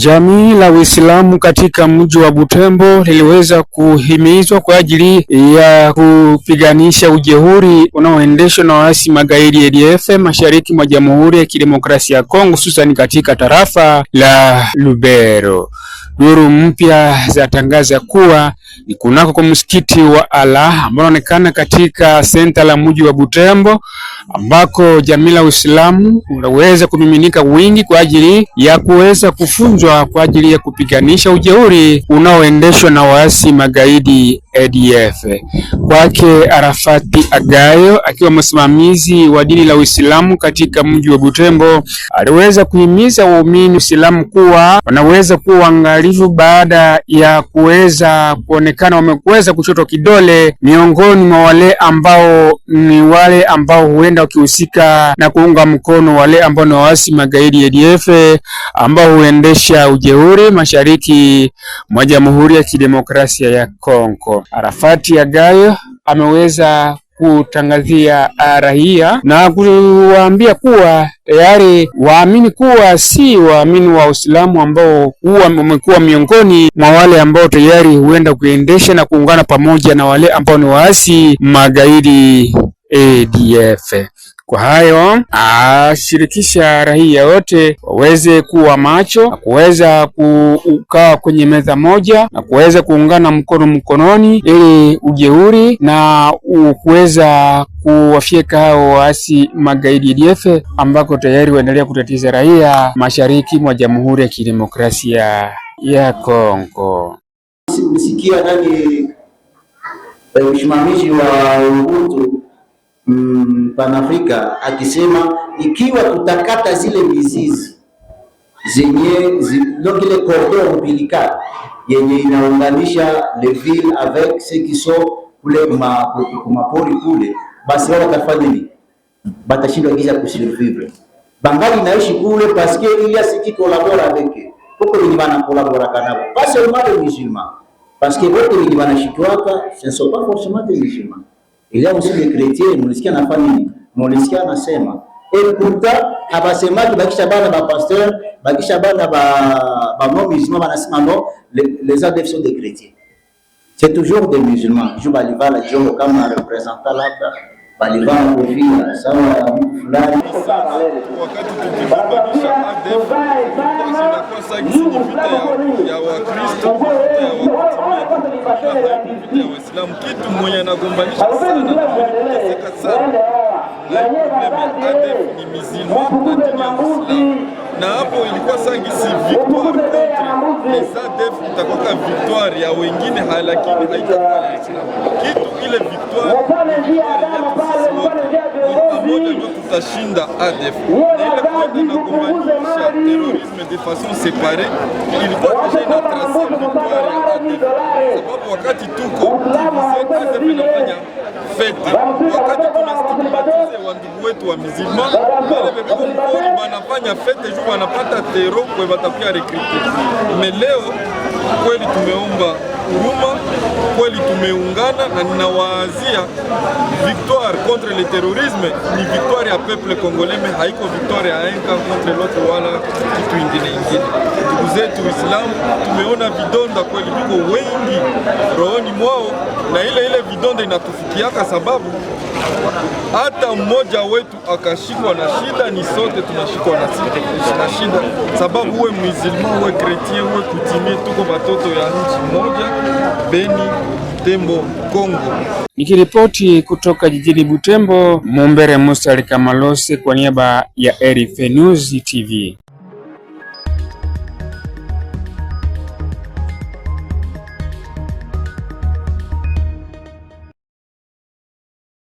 Jamii la Uislamu katika mji wa Butembo liliweza kuhimizwa kwa ajili ya kupiganisha ujeuri unaoendeshwa na waasi magaidi ADF mashariki mwa Jamhuri ya Kidemokrasia ya Kongo, hususan katika tarafa la Lubero. Duru mpya zatangaza kuwa ni kunako kwa msikiti wa Allah ambao unaonekana katika senta la mji wa Butembo, ambako jamii la Uislamu unaweza kumiminika wingi kwa ajili ya kuweza kufunzwa kwa ajili ya kupiganisha ujeuri unaoendeshwa na waasi magaidi ADF. Kwake Arafati Agayo, akiwa msimamizi wa dini la Uislamu katika mji wa Butembo, aliweza kuhimiza waumini Uislamu kuwa wanaweza kuwa waangalifu baada ya kuweza kuonekana wameweza kuchotwa kidole miongoni mwa wale ambao huenda wakihusika na kuunga mkono wale ambao ni waasi magaidi ADF ambao huendesha ujeuri mashariki mwa Jamhuri ya Kidemokrasia ya Kongo. Arafati Agayo ameweza kutangazia raia na kuwaambia kuwa tayari waamini kuwa si waamini wa Uislamu ambao wamekuwa miongoni mwa wale ambao tayari huenda kuendesha na kuungana pamoja na wale ambao ni waasi magaidi ADF. Kwa hayo ashirikisha raia wote waweze kuwa macho na kuweza kukaa kwenye meza moja na kuweza kuungana mkono mkononi ili ujeuri na kuweza kuwafyeka hao waasi magaidi ADF ambako tayari waendelea kutatiza raia mashariki mwa Jamhuri ya Kidemokrasia ya Kongo. Msikia nani msimamizi wa Ubuntu Panafrika akisema ikiwa tutakata zile mizizi zenye ile cordon umbilical yenye inaunganisha les villes avec ceux qui sont kule kumapori kule, basi wao watafanya nini? Batashindwa kisha kusurvivre. Bangali naishi kule parce que il y a ceux qui collaborent avec eux. Pourquoi ils vont collaborer kanabo? Pas seulement les musulmans, parce que wote wenye wanashitwaka ce ne sont pas forcément des musulmans. Il y a aussi des chrétiens, mulisikia na famille, mulisikia nasema. Et pourtant, abasemaki bakisha bana ba pasteur, bakisha bana ba non-musulmans banasema non, les ADF sont des chrétiens. C'est toujours des musulmans. Je balivala jongo kama représentant labda, balivala kofia sawa fulani. Wakati tukibadilisha ADF, kwa significance ya Wakristo, ya Waislamu, kitu mwenye anagombanisha sana na kuteseka sana na probleme ADF ni musulman na dini ya Uislamu, na hapo ilikuwa sangisi victoire contre les ADF itakuwa victoire ya wengine, lakini haitakuwa ya Uislamu. Kitu ile victoire pamoja ndio tutashinda ADF, na ile kwenda na kugombanisha terrorisme de façon séparée ilikuwa deja ina tracer victoire ya ADF, sababu wakati tuko ADF inafanya fete, wakati tunastigmatize wandugu wetu wa musulman wale bebeko mpori banafanya fete juu wanapata tero kwe batakuya rekrute. Leo kweli tumeomba huruma, kweli tumeungana, na ninawaazia victoire contre le terrorisme ni victoire ya peuple congolais, mais haiko victoire ya enka contre l'autre wala kitu ingine. Ndugu zetu Uislamu tumeona vidonda kweli biko wengi rohoni mwao, na ile vidonda inatufikiaka sababu hata mmoja wetu akashikwa na shida, ni sote tunashikwa na shida, sababu uwe musulman uwe chrétien uwe kutimie, tuko batoto ya nchi moja, Beni, Butembo, Kongo. Nikiripoti kutoka jijini Butembo, Mumbere Musa Kamalose kwa niaba ya RFI News TV.